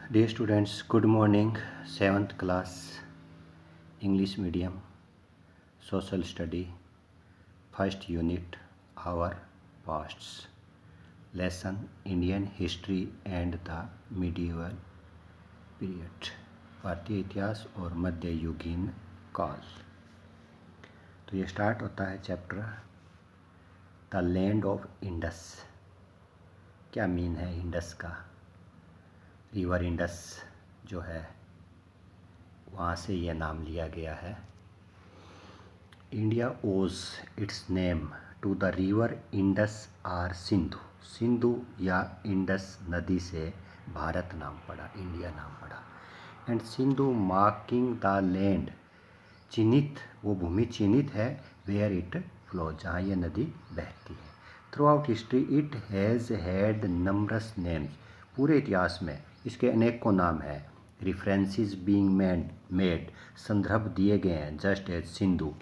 Dear students, good morning. 7th class English medium social study first unit our pasts lesson Indian history and the medieval period भारतीय इतिहास और मध्ययुगीन काल। तो ये स्टार्ट होता है chapter the land of Indus. क्या मीन है इंडस का? रिवर इंडस जो है वहाँ से ये नाम लिया गया है। India owes its name to the river Indus or Sindhu. Sindhu या इंडस नदी से भारत नाम पड़ा, इंडिया नाम पड़ा। And Sindhu marking the land, चिन्हित, वो भूमि चिन्हित है वेयर इट फ्लो, जहाँ ये नदी बहती है। Through out history it has had numbers names, पूरे इतिहास में इसके अनेकों नाम हैं। रिफरेंसेस बीइंग मेड, संदर्भ दिए गए हैं। Just as Sindhu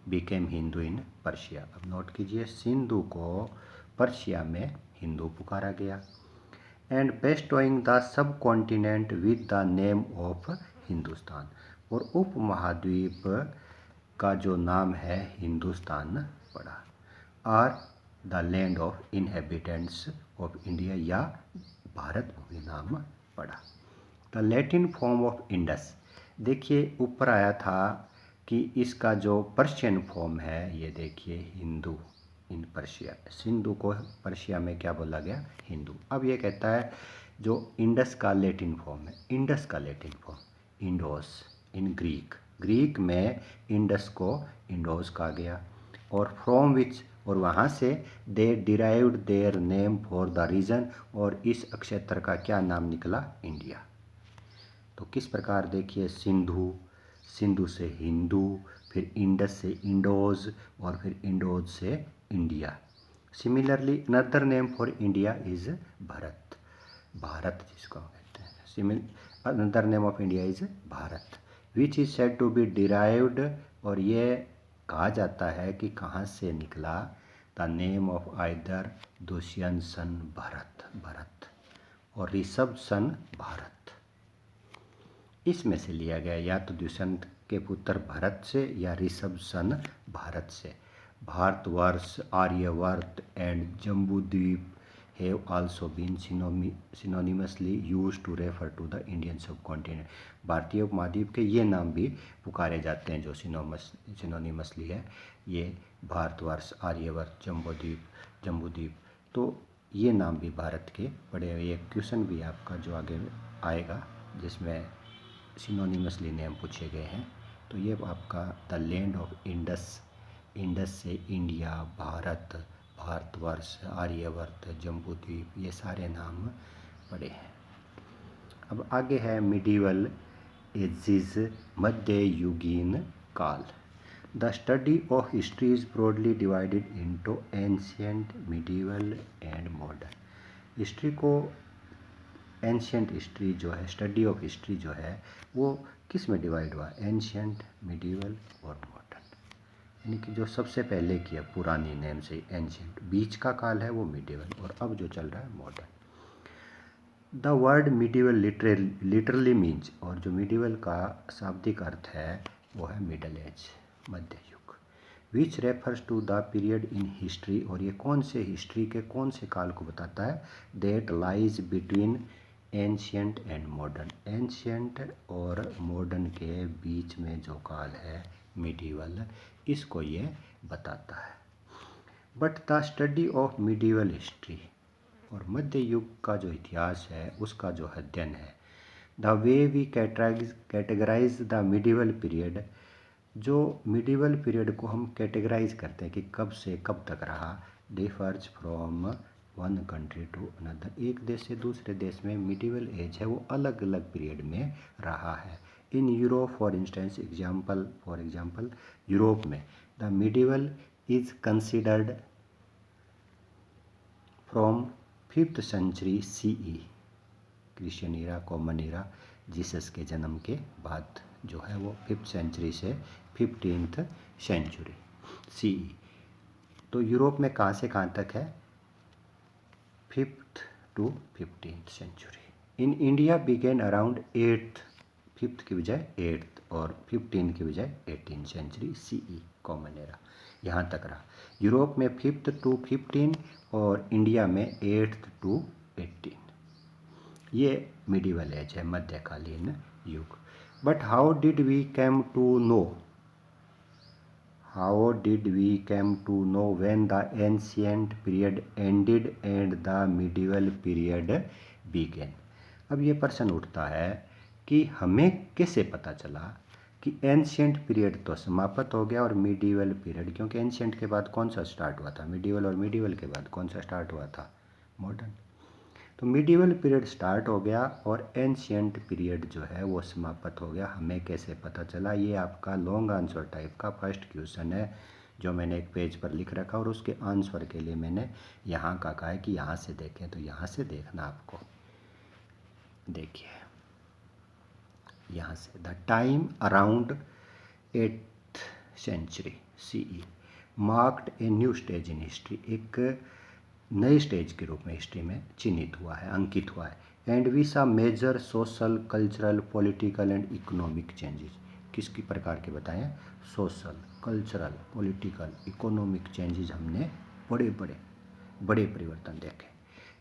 became Hindu in Persia. अब नोट कीजिए, सिंधु को पर्शिया में हिंदू पुकारा गया। And bestowing the subcontinent with the name of Hindustan, और उप महाद्वीप का जो नाम है हिंदुस्तान पड़ा। Or the land of inhabitants of India, या भारत भूमि नाम पड़ा। The Latin form of Indus, देखिए ऊपर आया था कि इसका जो पर्शियन फॉर्म है, ये देखिए हिंदू इन पर्शिया। सिंधु को पर्शिया में क्या बोला गया? हिंदू। अब ये कहता है जो इंडस का लैटिन फॉर्म है, इंडस का Latin form Indos in Greek. Greek में इंडस को इंडोस कहा गया। और फ्रॉम विच, और वहाँ से they derived their name for the region, और इस क्षेत्र का क्या नाम निकला? इंडिया। तो किस प्रकार देखिए, सिंधु, सिंधु से हिंदू, फिर इंडस से इंडोज, और फिर इंडोज से India. Similarly another name for India is Bharat, Bharat जिसको कहते हैं। Another name of India is Bharat, which is said to be derived, और ये कहा जाता है कि कहाँ से निकला? The name of either Dushyant son Bharat, Bharat, और ऋषभ सन भारत, इसमें से लिया गया। या तो दुष्यंत के पुत्र भरत से, या ऋषभ सन भारत से। Bharatvarsh, Aryavart and Jambudweep have also been synonymously used to refer to the Indian subcontinent. भारतीय उपमहाद्वीप के ये नाम भी पुकारे जाते हैं जो सिनोनिमसली है। ये भारतवर्ष, आर्यवर्त, जम्बूद्वीप, तो ये नाम भी भारत के पड़े हुए। एक क्वेश्चन भी आपका जो आगे आएगा जिसमें सिनोनिमसली नेम पूछे गए हैं। तो ये आपका the land of Indus, Indus से इंडिया, भारत, भारतवर्ष, आर्यवर्त, जम्बूद्वीप, ये सारे नाम पड़े हैं। अब आगे है मिडीवल एजिज, मध्ययुगीन काल। The study of history is broadly divided into ancient, medieval and modern. History को, एंशियंट हिस्ट्री जो है, स्टडी ऑफ हिस्ट्री जो है, वो किस में डिवाइड हुआ? एंशियंट, मिडीवल और मॉडर्न। यानी कि जो सबसे पहले की है पुरानी नेम से एंशियंट, बीच का काल है वो मिडीवल, और अब जो चल रहा है modern. The word medieval literally means, और जो मिडीवल का शाब्दिक अर्थ है वो है मिडल एज, मध्य युग। Which refers to the period in history, और ये कौन से हिस्ट्री के कौन से काल को बताता है? That lies between ancient and modern, ancient और मॉडर्न के बीच में जो काल है मिडीवल, इसको ये बताता है। But the study of medieval history, और मध्य युग का जो इतिहास है उसका जो अध्ययन है, the way we categorise the medieval period, जो मिडीवल पीरियड को हम कैटेगराइज करते हैं कि कब से कब तक रहा, differs from one country to another, एक देश से दूसरे देश में मिडीवल एज है वो अलग अलग पीरियड में रहा है। In Europe for instance, for example Europe में the medieval is considered from 5th century CE, Christian era, common era, Jesus के जन्म के बाद जो है वो 5th सेंचुरी से 15th सेंचुरी CE। तो यूरोप में कहाँ से कहाँ तक है? 5th to 15th century. In India began around 8th, 5th की बजाय 8th और 15 की बजाय 18 सेंचुरी CE कॉमन एरा यहाँ तक रहा। यूरोप में 5th to 15 और इंडिया में 8th to 18। ये मिडिवल एज है, मध्यकालीन युग। But how did we came to know when the ancient period ended and the medieval period began. अब ये प्रश्न उठता है कि हमें कैसे पता चला कि एंशिएंट पीरियड तो समाप्त हो गया और मिडिवल पीरियड, क्योंकि एंशिएंट के बाद कौन सा स्टार्ट हुआ था मिडिवल, और मिडिवल के बाद कौन सा स्टार्ट हुआ था मॉडर्न। तो मिडिवल पीरियड स्टार्ट हो गया और एंशिएंट पीरियड जो है वो समाप्त हो गया, हमें कैसे पता चला। ये आपका लॉन्ग आंसर टाइप का फर्स्ट क्वेश्चन है जो मैंने एक पेज पर लिख रखा, और उसके आंसर के लिए मैंने यहाँ का कहा है कि यहाँ से देखें, तो यहाँ से देखना आपको। देखिए यहाँ से, the time around 8th century CE marked a new stage in history, एक नए स्टेज के रूप में हिस्ट्री में चिन्हित हुआ है, अंकित हुआ है। And we saw major social, cultural, political and economic changes. किसकी प्रकार के बताएं? Social, cultural, political, economic changes हमने बड़े परिवर्तन देखे।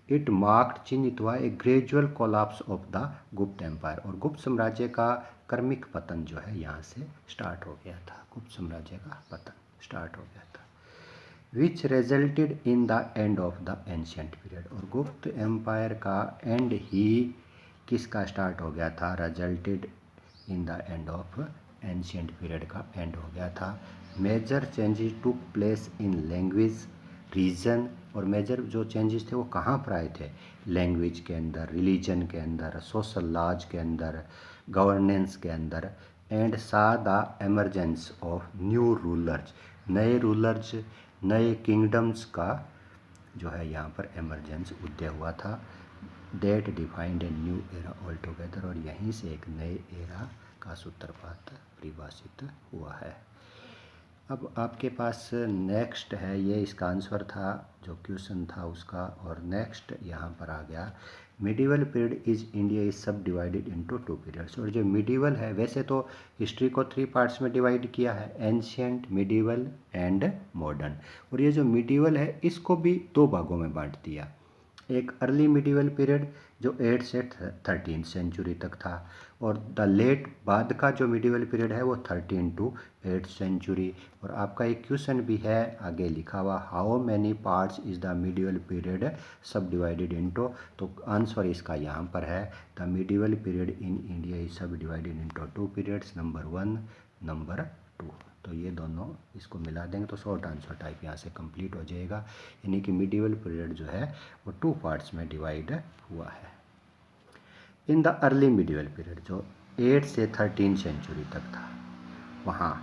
इट मार्क्ड, चिन्हित हुआ, a gradual collapse of the Gupta empire, और गुप्त साम्राज्य का क्रमिक पतन जो है यहाँ से स्टार्ट हो गया था, गुप्त साम्राज्य का पतन स्टार्ट हो गया था। विच resulted in the end of the ancient period, और गुप्त एम्पायर का एंड ही किसका स्टार्ट हो गया था? Resulted in the end of ancient period का एंड हो गया था। Major changes took place in language, region, और मेजर जो चेंजेस थे वो कहाँ पर आए थे? लैंग्वेज के अंदर, रिलीजन के अंदर, सोशल लॉज के अंदर, गवर्नेंस के अंदर। And saw the emergence of new rulers, नए रूलर्स, नए किंगडम्स का जो है यहाँ पर एमरजेंस उदय हुआ था। That defined a new era all together, और यहीं से एक नए एरा का सूत्रपात परिभाषित हुआ है। अब आपके पास नेक्स्ट है, ये इसका आंसर था जो क्वेश्चन था उसका, और नेक्स्ट यहाँ पर आ गया, medieval period is India is subdivided into 2 periods. और जो मिडिवल है, वैसे तो हिस्ट्री को 3 पार्ट्स में डिवाइड किया है, एंशिएंट, मिडिवल एंड मॉडर्न, और ये जो मिडिवल है इसको भी 2 भागों में बांट दिया। एक अर्ली मिडिवल पीरियड जो 8 से 13 सेंचुरी तक था, और द लेट बाद का जो मिडिवल पीरियड है वो 13 to 8 सेंचुरी। और आपका एक क्वेश्चन भी है आगे लिखा हुआ, how many parts is the medieval period subdivided into, तो आंसर इसका यहाँ पर है, the medieval period in India is subdivided into 2 periods, number 1, number 2। तो ये दोनों इसको मिला देंगे तो शॉर्ट आंसर टाइप यहाँ से कंप्लीट हो जाएगा, यानी कि मिडिवल पीरियड जो है वो 2 पार्ट्स में डिवाइड हुआ है। In the early medieval period जो 8 से 13 सेंचुरी तक था, वहाँ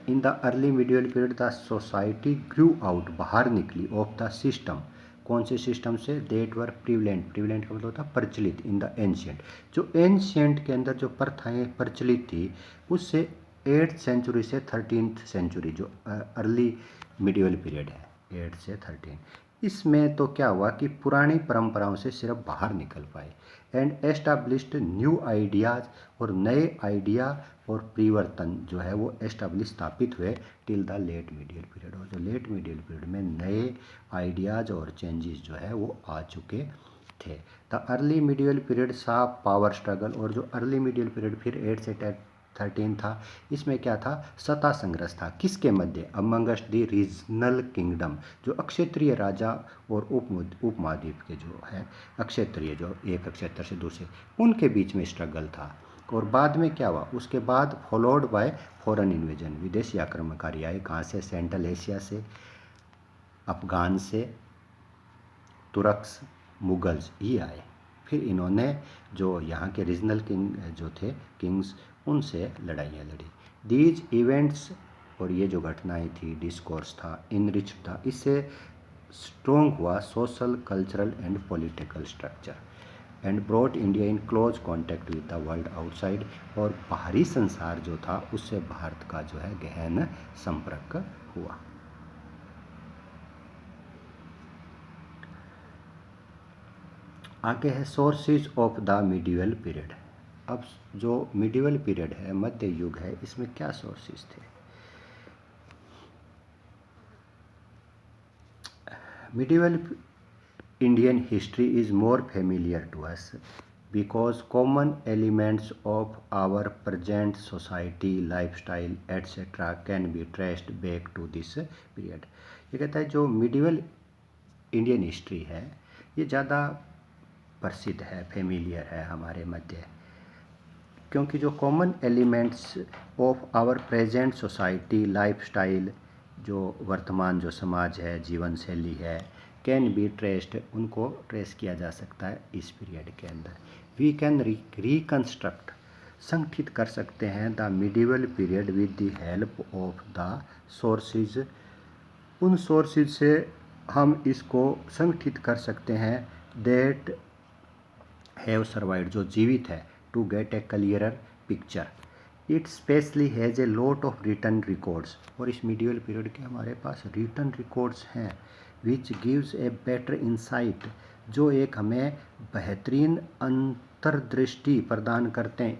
in the early medieval period the society Guru out, बाहर निकली, ऑफ द सिस्टम, कौन से सिस्टम से? देट वर प्रिवलेंट, प्रिवलेंट का मतलब होता है प्रचलित, इन द एंशिएंट, जो एंशिएंट के अंदर जो प्रथाएं प्रचलित थी उससे 8th सेंचुरी से 13th सेंचुरी जो अर्ली मिडिवल पीरियड है 8 से 13, इसमें तो क्या हुआ कि पुरानी परंपराओं से सिर्फ बाहर निकल पाए, एंड एस्टाब्लिश्ड न्यू आइडियाज़, और नए आइडिया और परिवर्तन जो है वो एस्टाब्लिश स्थापित हुए till the late medieval period, और जो लेट मिडिवल पीरियड में नए आइडियाज़ और चेंजेस जो है वो आ चुके थे। द अर्ली मिडिवल पीरियड सा पावर स्ट्रगल, और जो अर्ली मिडिवल पीरियड फिर 8 से 13 था, इसमें क्या था? सत्ता संघर्ष था, किसके मध्य? अमंगस्ट द रीजनल किंगडम, जो अक्षेत्रीय राजा और उपमहाद्वीप के जो है अक्षेत्रीय, जो एक अक्षेत्र से दूसरे, उनके बीच में स्ट्रगल था। और बाद में क्या हुआ? उसके बाद फॉलोड बाय फॉरेन इन्वेजन, विदेशी आक्रमणकारी आए, कहाँ से? सेंट्रल एशिया से, अफगान से, तुर्क्स, मुगल्स ही आए। फिर इन्होंने जो यहाँ के रीजनल किंग जो थे किंग्स, उनसे लड़ाइयाँ लड़ी। दीज इवेंट्स, और ये जो घटनाएं थी, डिस्कोर्स था, इनरिच था, इससे स्ट्रोंग हुआ social, cultural and political structure, and brought India in close contact with the world outside, और बाहरी संसार जो था उससे भारत का जो है गहन संपर्क हुआ। आगे है sources of the medieval period. अब जो मिडिवल पीरियड है, मध्य युग है, इसमें क्या सोर्सेज थे? Medieval Indian history is more familiar to us because common elements of our present society, lifestyle, etc. can be traced back to this period। ये कहता है जो मिडिवल इंडियन हिस्ट्री है ये ज़्यादा प्रसिद्ध है, फेमिलियर है हमारे मध्य, क्योंकि जो common elements of our present society, lifestyle, जो वर्तमान जो समाज है, जीवन शैली है, कैन बी ट्रेस्ड, उनको ट्रेस किया जा सकता है इस पीरियड के अंदर। वी कैन रिकन्स्ट्रक्ट, संगठित कर सकते हैं the medieval period with the help of the sources, उन सोर्सेज से हम इसको संगठित कर सकते हैं दैट हैव सर्वाइव्ड, जो जीवित है, to get a clearer picture. It specially has a lot of written records, और इस मिडिवल पीरियड के हमारे पास रिटन रिकॉर्ड्स हैं which gives a better insight, जो एक हमें बेहतरीन अंतर्दृष्टि प्रदान करते हैं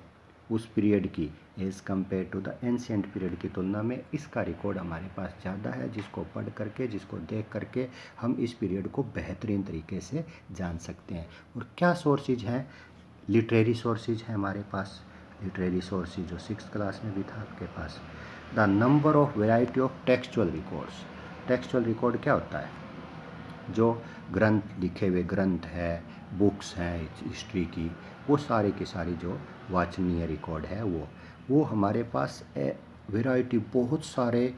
उस पीरियड की, as compare to the ancient period की तुलना में इसका रिकॉर्ड हमारे पास ज़्यादा है, जिसको पढ़ करके, जिसको देख करके हम इस पीरियड को बेहतरीन तरीके से जान सकते हैं। और क्या सोर्सेज हैं? लिटरेरी सोर्सेज हैं हमारे पास, लिटरेरी सोर्सेज जो 6th क्लास में भी था आपके पास। The number of variety of textual records, textual record क्या होता है? जो ग्रंथ, लिखे हुए ग्रंथ है, बुक्स हैं हिस्ट्री की, वो सारी की सारी जो वाचनीय रिकॉर्ड है वो हमारे पास वैरायटी, बहुत सारे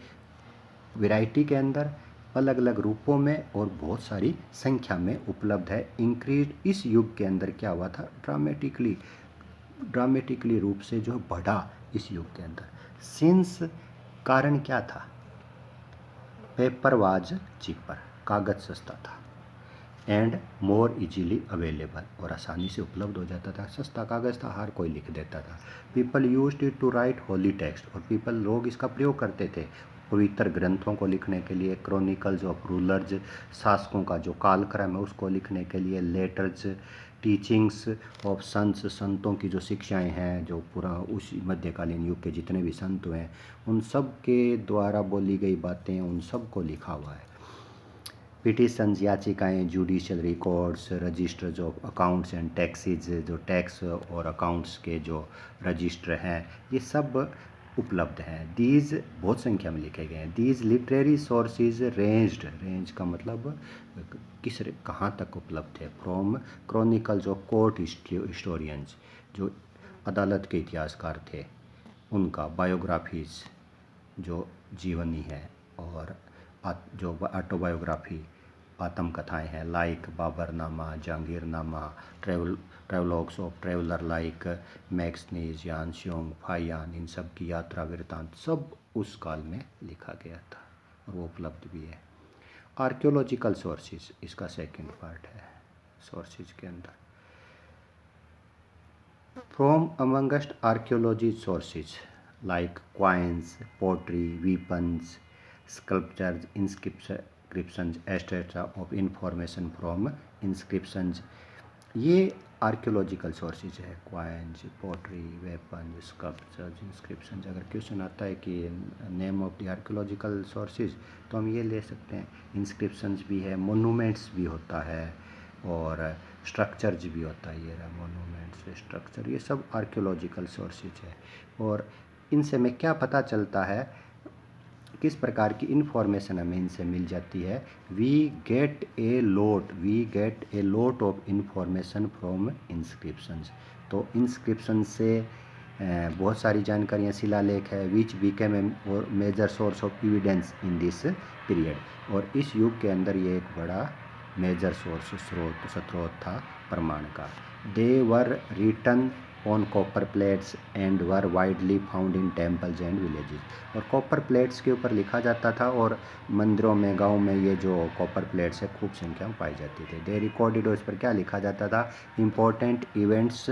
वैरायटी के अंदर अलग अलग रूपों में और बहुत सारी संख्या में उपलब्ध है। इंक्रीज, इस युग के अंदर क्या हुआ था? ड्रामेटिकली रूप से जो बढ़ा इस युग के अंदर। सिंस, कारण क्या था? पेपर वाज चीपर, कागज़ सस्ता था, एंड मोर इजीली अवेलेबल, और आसानी से उपलब्ध हो जाता था, सस्ता कागज़ था, हर कोई लिख देता था। People used it to write holy text, और पीपल, लोग इसका प्रयोग करते थे पवित्र ग्रंथों को लिखने के लिए, क्रॉनिकल्स ऑफ रूलर्स, शासकों का जो कालक्रम है उसको लिखने के लिए, लेटर्स, टीचिंग्स ऑफ संत, संतों की जो शिक्षाएं हैं, जो पूरा उस मध्यकालीन युग के जितने भी संत हुए हैं उन सब के द्वारा बोली गई बातें, उन सब को लिखा हुआ है। पिटिशंस, याचिकाएँ, judicial records, registers of accounts and taxes, जो टैक्स और अकाउंट्स के जो रजिस्टर हैं, ये सब उपलब्ध हैं। दीज, बहुत संख्या में लिखे गए हैं। These literary sources ranged, range का मतलब किस, कहाँ तक उपलब्ध है? From chronicles of court historians, जो अदालत के इतिहासकार थे उनका, बायोग्राफीज जो जीवनी है, और जो ऑटोबायोग्राफी, आत्मकथाएं हैं, like Baburnama, Jahangirnama, travelogues of traveller like Megasthenes, Hiuen Tsang, फायान, इन सब की यात्रा वृत्तांत सब उस काल में लिखा गया था और वो उपलब्ध भी है। आर्कियोलॉजिकल सोर्सेज इसका सेकंड पार्ट है सोर्सेज के अंदर। From amongst archaeology sources like coins, pottery, weapons, sculptures, inscriptions, etc. of information from inscriptions, ये आर्कियोलॉजिकल सोर्सेज है। Coins, pottery, weapon, sculptures, inscriptions. अगर क्वेश्चन आता है कि name of the archaeological sources, तो हम ये ले सकते हैं। इंस्क्रिप्शंस भी है, मोनूमेंट्स भी होता है, और स्ट्रक्चर्स भी होता है। ये मोनूमेंट्स, स्ट्रक्चर, ये सब आर्कियोलॉजिकल सोर्सेज है। और इनसे हमें क्या पता चलता है, किस प्रकार की इन्फॉर्मेशन हमें इनसे मिल जाती है? We get a lot of information from inscriptions. तो इंस्क्रिप्शन से बहुत सारी जानकारियाँ, शिलालेख है, which became a major source of evidence in this period. और इस युग के अंदर ये एक बड़ा मेजर सोर्स, स्रोत था प्रमाण का। They were written on copper plates and were widely found in temples and villages. और कॉपर प्लेट्स के ऊपर लिखा जाता था, और मंदिरों में, गांव में ये जो कॉपर प्लेट्स है खूब संख्या में पाई जाती थी। दे रिकॉर्डेड, उस पर क्या लिखा जाता था? Important events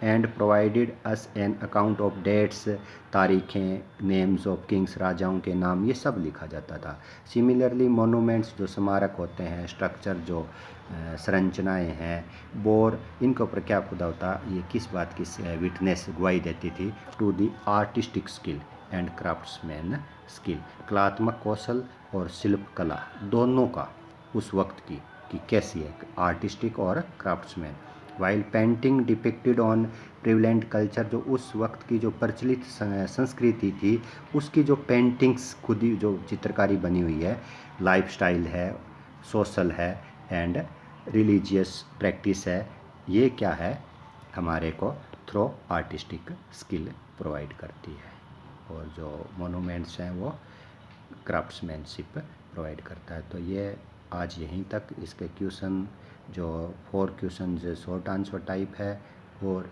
and provided us an account of dates, तारीखें, नेम्स ऑफ किंग्स, राजाओं के नाम, ये सब लिखा जाता था। सिमिलरली मोनूमेंट्स, जो स्मारक होते हैं, स्ट्रक्चर जो संरचनाएं हैं, बोर, इनके ऊपर क्या खुदा होता, ये किस बात की विटनेस गवाही देती थी, to the artistic skill and craftsman skill, कलात्मक कौशल और शिल्प कला दोनों का उस वक्त की कि कैसी है, आर्टिस्टिक और craftsman. While painting depicted on prevalent culture, जो उस वक्त की जो प्रचलित संस्कृति थी उसकी जो पेंटिंग्स खुद ही जो चित्रकारी बनी हुई है, लाइफस्टाइल है, सोशल है एंड रिलीजियस प्रैक्टिस है, ये क्या है हमारे को थ्रो आर्टिस्टिक स्किल प्रोवाइड करती है। और जो मोनूमेंट्स हैं वो क्राफ्ट्समैनशिप प्रोवाइड करता है। तो ये आज यहीं तक, इसके क्वेश्चन जो 4 क्वेश्चन जो शॉर्ट आंसर टाइप है और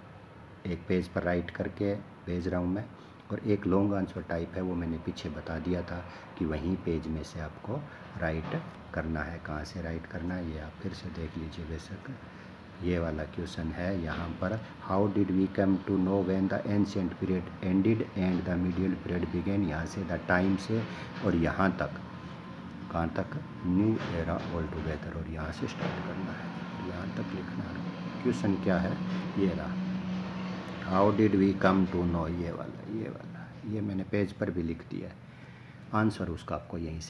एक पेज पर राइट करके भेज रहा हूँ मैं, और एक लॉन्ग आंसर टाइप है वो मैंने पीछे बता दिया था कि वहीं पेज में से आपको राइट करना है। कहाँ से राइट करना है ये आप फिर से देख लीजिए। बेशक ये वाला क्वेश्चन है यहाँ पर, how did we come to know when the ancient period ended and the medieval period began, यहाँ से द टाइम से और यहाँ तक, कहाँ तक, न्यू एरा ऑल टुगेदर, और यहाँ से स्टार्ट करना है, यहाँ तक लिखना है। क्वेश्चन क्या है, ये रहा, how did we come to know, ये वाला ये मैंने पेज पर भी लिख दिया है। आंसर उसका आपको यहीं से